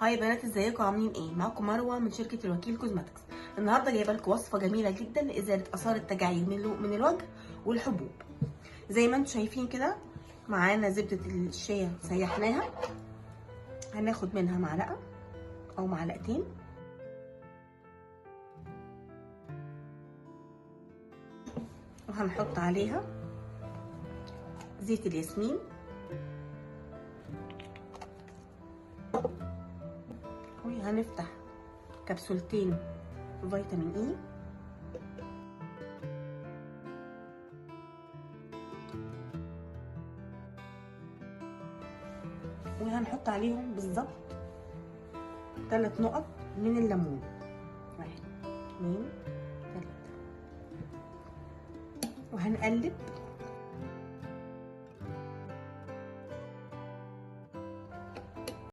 هاي يا بنات، ازيكم عاملين ايه؟ معاكم مروه من شركه الوكيل كوزماتكس. النهارده جايبه لكم وصفه جميله جدا لازاله اثار التجاعيد من الوجه والحبوب. زي ما انتم شايفين كده، معانا زبده الشيا سيحناها، هناخد منها معلقه او معلقتين، وهنحط عليها زيت الياسمين، وهنفتح كبسولتين فيتامين اي، وهنحط عليهم بالظبط 3 نقط من الليمون. 1 2 3. وهنقلب